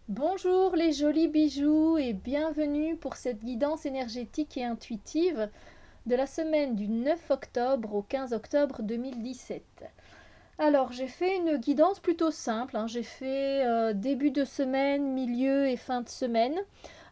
Bonjour les jolis bijoux et bienvenue pour cette guidance énergétique et intuitive de la semaine du 9 octobre au 15 octobre 2017. Alors j'ai fait une guidance plutôt simple, hein. J'ai fait début de semaine, milieu et fin de semaine,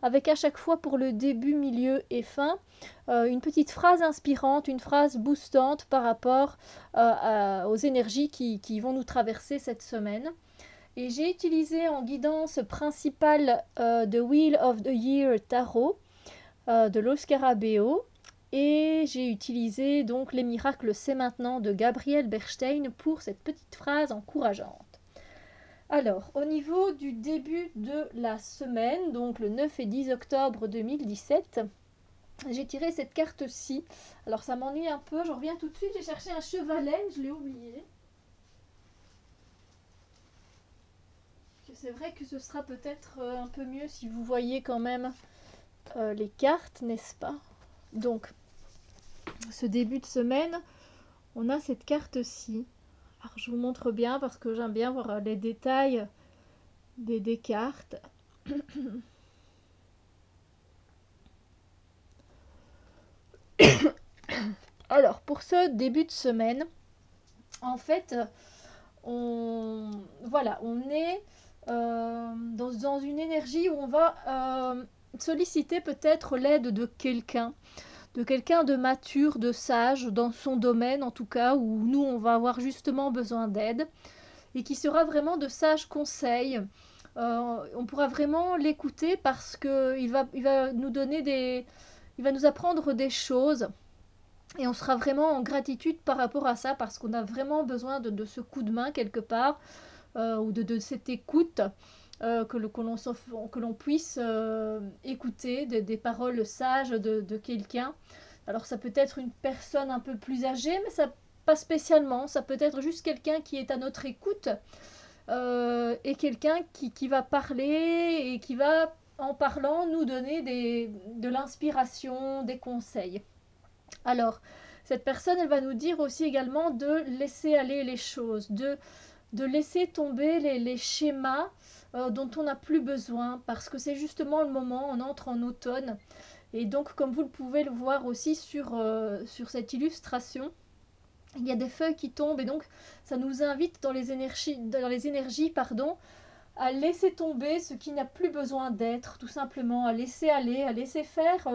avec à chaque fois pour le début, milieu et fin, une petite phrase inspirante, une phrase boostante par rapport aux énergies qui vont nous traverser cette semaine. Et j'ai utilisé en guidance principale The Wheel of the Year Tarot de l'Oscarabeo. Et j'ai utilisé donc Les miracles c'est maintenant de Gabriel Bernstein pour cette petite phrase encourageante. Alors, au niveau du début de la semaine, donc le 9 et 10 octobre 2017, j'ai tiré cette carte-ci. Alors ça m'ennuie un peu, je reviens tout de suite, j'ai cherché un chevalet, je l'ai oublié. C'est vrai que ce sera peut-être un peu mieux si vous voyez quand même les cartes, n'est-ce pas? Donc, ce début de semaine, on a cette carte-ci. Alors, je vous montre bien parce que j'aime bien voir les détails des cartes. Alors, pour ce début de semaine, en fait, on, voilà, on est dans une énergie où on va solliciter peut-être l'aide de quelqu'un de mature, de sage, dans son domaine en tout cas, où nous on va avoir justement besoin d'aide, et qui sera vraiment de sages conseils. On pourra vraiment l'écouter parce qu'il va nous donner il va nous apprendre des choses, et on sera vraiment en gratitude par rapport à ça, parce qu'on a vraiment besoin de ce coup de main quelque part, ou de cette écoute, que l'on puisse écouter des paroles sages de quelqu'un. Alors ça peut être une personne un peu plus âgée, mais ça pas spécialement. Ça peut être juste quelqu'un qui est à notre écoute, et quelqu'un qui va parler et qui va, en parlant, nous donner de l'inspiration, des conseils. Alors, cette personne, elle va nous dire aussi également de laisser aller les choses, de laisser tomber les schémas dont on n'a plus besoin, parce que c'est justement le moment, on entre en automne. Et donc, comme vous pouvez le voir aussi sur cette illustration, il y a des feuilles qui tombent, et donc ça nous invite dans les énergies pardon, à laisser tomber ce qui n'a plus besoin d'être, tout simplement, à laisser aller, à laisser faire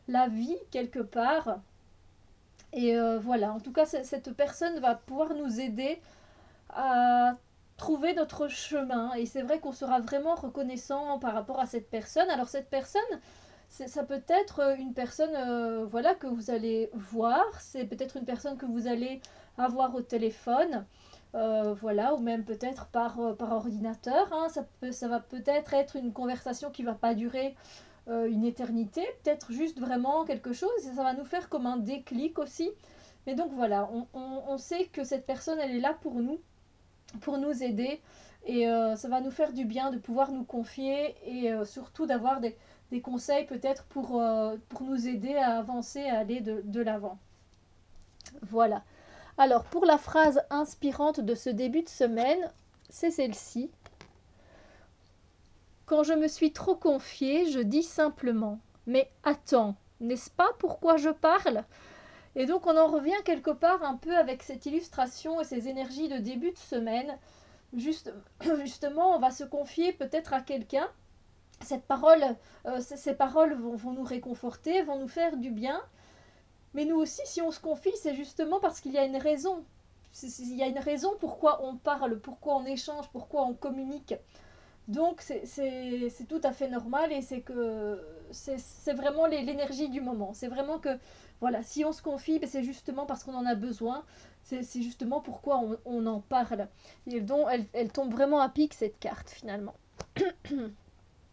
la vie quelque part. Et voilà, en tout cas, cette personne va pouvoir nous aider à trouver notre chemin. Et c'est vrai qu'on sera vraiment reconnaissant par rapport à cette personne. Alors cette personne, ça peut être une personne voilà, que vous allez voir, c'est peut-être une personne que vous allez avoir au téléphone, voilà, ou même peut-être par ordinateur, hein. Ça va peut-être être une conversation qui ne va pas durer une éternité, peut-être juste vraiment quelque chose, et ça va nous faire comme un déclic aussi. Mais donc voilà, on sait que cette personne, elle est là pour nous aider, et ça va nous faire du bien de pouvoir nous confier, et surtout d'avoir des conseils peut-être pour nous aider à avancer, à aller de l'avant. Voilà. Alors pour la phrase inspirante de ce début de semaine, c'est celle-ci. Quand je me suis trop confiée, je dis simplement: mais attends, n'est-ce pas pourquoi je parle? Et donc on en revient quelque part un peu avec cette illustration et ces énergies de début de semaine. Justement, on va se confier peut-être à quelqu'un. Ces paroles vont nous réconforter, vont nous faire du bien. Mais nous aussi, si on se confie, c'est justement parce qu'il y a une raison. Il y a une raison pourquoi on parle, pourquoi on échange, pourquoi on communique. Donc c'est tout à fait normal, et c'est vraiment l'énergie du moment. C'est vraiment que, voilà, si on se confie, ben c'est justement parce qu'on en a besoin. C'est justement pourquoi on en parle. Et donc elle tombe vraiment à pic, cette carte, finalement.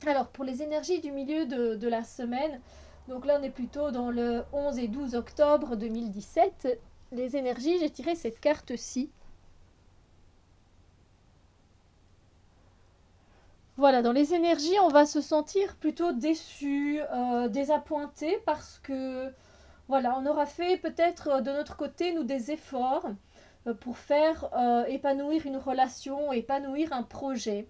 Alors, pour les énergies du milieu de la semaine, donc là on est plutôt dans le 11 et 12 octobre 2017. Les énergies, j'ai tiré cette carte-ci. Voilà, dans les énergies, on va se sentir plutôt déçu, désappointé, parce que voilà, on aura fait peut-être de notre côté, nous, des efforts pour faire épanouir une relation, épanouir un projet.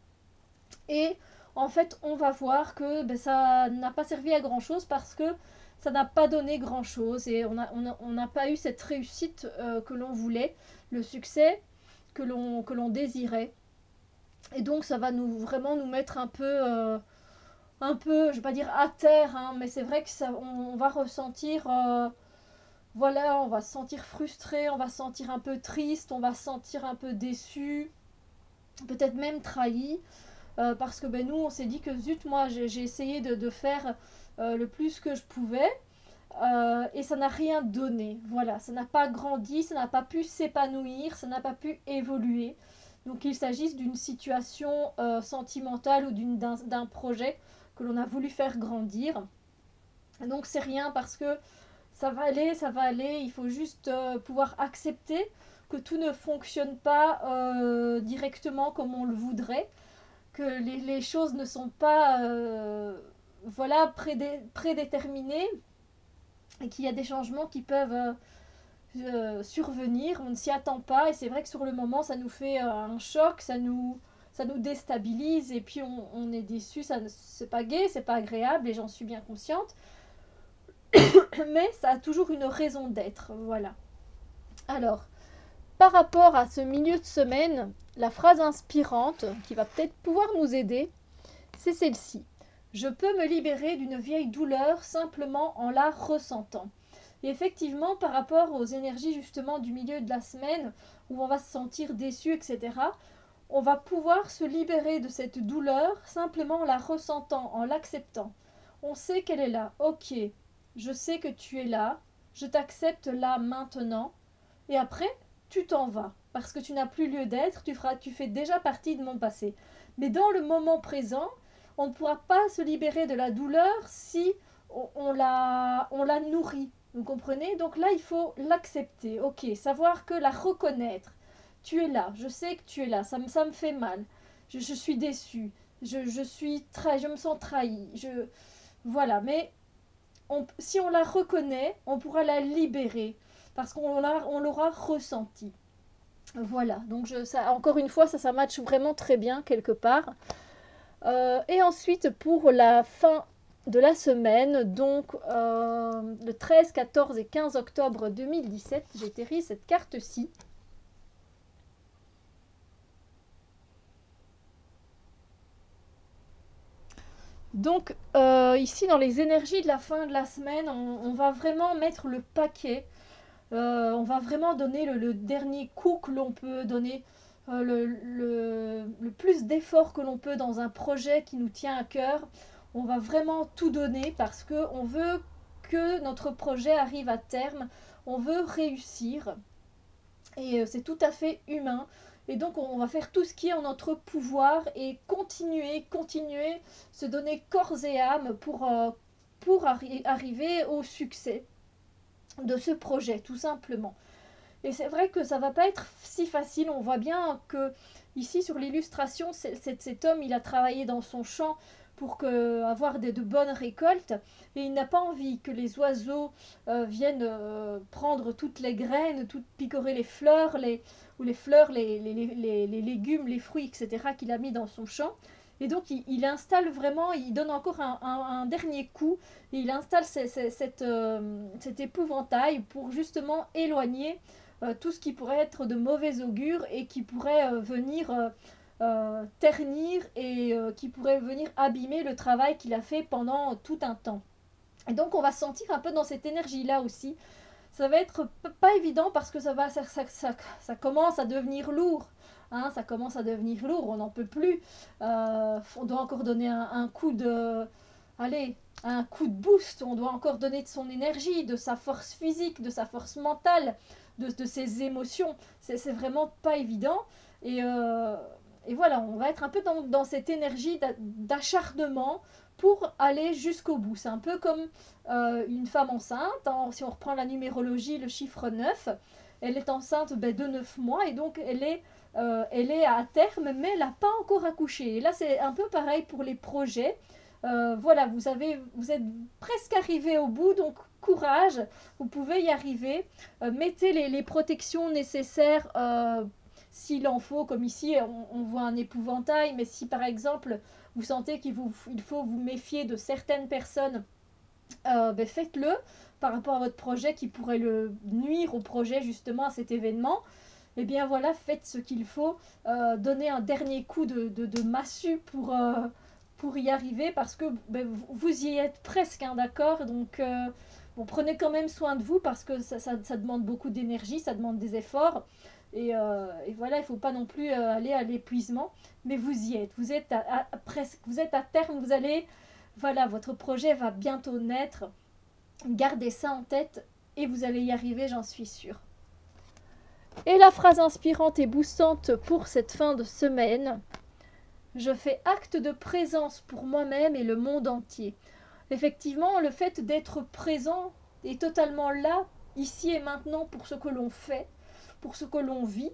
Et en fait, on va voir que ben, ça n'a pas servi à grand-chose parce que ça n'a pas donné grand-chose et on n'a pas eu cette réussite que l'on voulait, le succès que l'on désirait. Et donc, ça va nous vraiment nous mettre un peu, je vais pas dire à terre, hein, mais c'est vrai que ça, on va ressentir, voilà, on va se sentir frustré, on va se sentir un peu triste, on va se sentir un peu déçu, peut-être même trahi, parce que ben, nous, on s'est dit que zut, moi, j'ai essayé de faire le plus que je pouvais, et ça n'a rien donné. Voilà, ça n'a pas grandi, ça n'a pas pu s'épanouir, ça n'a pas pu évoluer. Donc qu'il s'agisse d'une situation sentimentale ou d'un projet que l'on a voulu faire grandir. Donc c'est rien parce que ça va aller, il faut juste pouvoir accepter que tout ne fonctionne pas directement comme on le voudrait, que les choses ne sont pas voilà, prédéterminées et qu'il y a des changements qui peuvent survenir, on ne s'y attend pas et c'est vrai que sur le moment ça nous fait un choc, ça nous déstabilise et puis on est déçu, c'est pas gai, c'est pas agréable et j'en suis bien consciente, mais ça a toujours une raison d'être, voilà. Alors, par rapport à ce milieu de semaine, la phrase inspirante qui va peut-être pouvoir nous aider, c'est celle-ci. Je peux me libérer d'une vieille douleur simplement en la ressentant. Et effectivement, par rapport aux énergies justement du milieu de la semaine, où on va se sentir déçu, etc., on va pouvoir se libérer de cette douleur simplement en la ressentant, en l'acceptant. On sait qu'elle est là. Ok, je sais que tu es là, je t'accepte là maintenant, et après, tu t'en vas, parce que tu n'as plus lieu d'être, tu fais déjà partie de mon passé. Mais dans le moment présent, on ne pourra pas se libérer de la douleur si on la nourrit. Vous comprenez? Donc là, il faut l'accepter. Ok, savoir que la reconnaître. Tu es là, je sais que tu es là, ça me fait mal. Je suis déçue, je me sens trahie. Voilà, mais si on la reconnaît, on pourra la libérer parce on l'aura ressenti. Voilà, donc encore une fois, ça matche vraiment très bien quelque part. Et ensuite, pour la fin de la semaine, donc le 13, 14 et 15 octobre 2017, j'ai terri cette carte-ci. Donc ici, dans les énergies de la fin de la semaine, on va vraiment mettre le paquet. On va vraiment donner le dernier coup que l'on peut donner, le plus d'efforts que l'on peut dans un projet qui nous tient à cœur. On va vraiment tout donner parce qu'on veut que notre projet arrive à terme. On veut réussir. Et c'est tout à fait humain. Et donc on va faire tout ce qui est en notre pouvoir et continuer, se donner corps et âme pour arriver au succès de ce projet, tout simplement. Et c'est vrai que ça va pas être si facile. On voit bien que ici sur l'illustration, cet homme, il a travaillé dans son champ pour avoir de bonnes récoltes et il n'a pas envie que les oiseaux viennent prendre toutes les graines, picorer les fleurs, les légumes, les fruits, etc. qu'il a mis dans son champ. Et donc il installe vraiment, il donne encore un dernier coup et il installe cet épouvantail pour justement éloigner tout ce qui pourrait être de mauvais augure et qui pourrait venir ternir et qui pourrait venir abîmer le travail qu'il a fait pendant tout un temps. Et donc on va se sentir un peu dans cette énergie-là aussi. Ça va être pas évident parce que ça commence à devenir lourd. Hein, ça commence à devenir lourd, on n'en peut plus. On doit encore donner un coup de... Allez, un coup de boost. On doit encore donner de son énergie, de sa force physique, de sa force mentale, de ses émotions. C'est vraiment pas évident. Et voilà, on va être un peu dans cette énergie d'acharnement pour aller jusqu'au bout. C'est un peu comme une femme enceinte. Hein, si on reprend la numérologie, le chiffre 9, elle est enceinte de 9 mois et donc elle est à terme, mais elle n'a pas encore accouché. Et là, c'est un peu pareil pour les projets. Voilà, vous êtes presque arrivé au bout, donc courage, vous pouvez y arriver. Mettez les protections nécessaires s'il en faut, comme ici, on voit un épouvantail, mais si par exemple, vous sentez il faut vous méfier de certaines personnes, ben faites-le par rapport à votre projet qui pourrait le nuire au projet, justement, à cet événement. Et bien voilà, faites ce qu'il faut, donnez un dernier coup de massue pour y arriver, parce que ben, vous y êtes presque, hein, d'accord. Donc bon, prenez quand même soin de vous, parce que ça demande beaucoup d'énergie, ça demande des efforts. Et voilà, il ne faut pas non plus aller à l'épuisement, mais vous y êtes, vous êtes presque, vous êtes à terme, vous allez, voilà, votre projet va bientôt naître. Gardez ça en tête et vous allez y arriver, j'en suis sûre. Et la phrase inspirante et boostante pour cette fin de semaine: je fais acte de présence pour moi-même et le monde entier. Effectivement, le fait d'être présent est totalement là, ici et maintenant, pour ce que l'on fait, pour ce que l'on vit.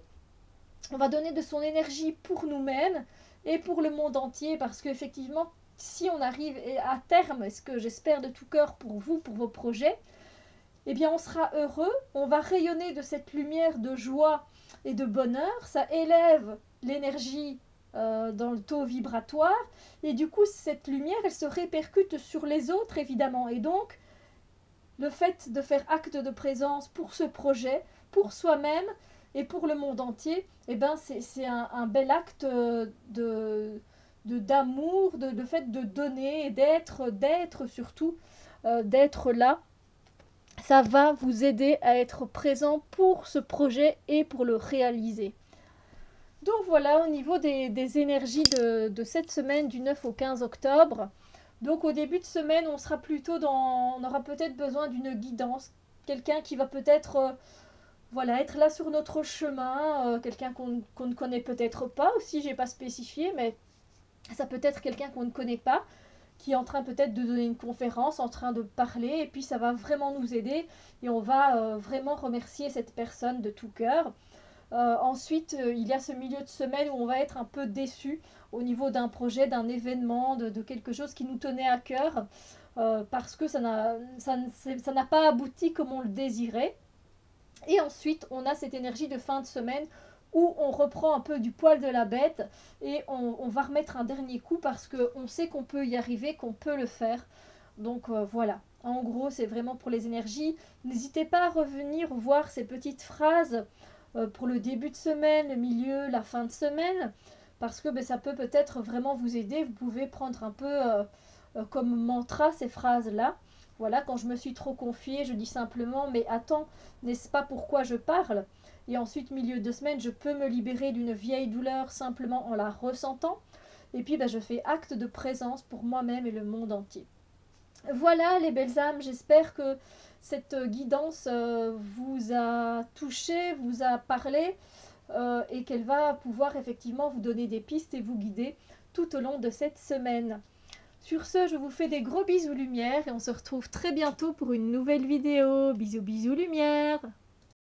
On va donner de son énergie pour nous-mêmes et pour le monde entier, parce qu'effectivement, si on arrive à terme, ce que j'espère de tout cœur pour vous, pour vos projets, eh bien on sera heureux, on va rayonner de cette lumière de joie et de bonheur, ça élève l'énergie dans le taux vibratoire, et du coup cette lumière, elle se répercute sur les autres, évidemment. Et donc le fait de faire acte de présence pour ce projet, pour soi-même et pour le monde entier, eh ben c'est un bel acte d'amour, de fait de donner et d'être surtout, d'être là. Ça va vous aider à être présent pour ce projet et pour le réaliser. Donc voilà, au niveau des énergies de cette semaine du 9 au 15 octobre. Donc au début de semaine, on sera plutôt on aura peut-être besoin d'une guidance, quelqu'un qui va peut-être voilà, être là sur notre chemin, quelqu'un qu'on ne connaît peut-être pas aussi, j'ai pas spécifié, mais ça peut être quelqu'un qu'on ne connaît pas, qui est en train peut-être de donner une conférence, en train de parler, et puis ça va vraiment nous aider, et on va vraiment remercier cette personne de tout cœur. Ensuite, il y a ce milieu de semaine où on va être un peu déçu au niveau d'un projet, d'un événement, de quelque chose qui nous tenait à cœur, parce que ça n'a pas abouti comme on le désirait. Et ensuite, on a cette énergie de fin de semaine où on reprend un peu du poil de la bête, et on va remettre un dernier coup, parce qu'on sait qu'on peut y arriver, qu'on peut le faire. Donc voilà, en gros, c'est vraiment pour les énergies. N'hésitez pas à revenir voir ces petites phrases pour le début de semaine, le milieu, la fin de semaine, parce que ben, ça peut peut-être vraiment vous aider. Vous pouvez prendre un peu comme mantra ces phrases-là. Voilà, quand je me suis trop confiée, je dis simplement: mais attends, n'est-ce pas pourquoi je parle? Et ensuite, milieu de semaine, je peux me libérer d'une vieille douleur simplement en la ressentant. Et puis, ben, je fais acte de présence pour moi-même et le monde entier. Voilà les belles âmes, j'espère que cette guidance vous a touché, vous a parlé, et qu'elle va pouvoir effectivement vous donner des pistes et vous guider tout au long de cette semaine. Sur ce, je vous fais des gros bisous lumière, et on se retrouve très bientôt pour une nouvelle vidéo. Bisous bisous lumière.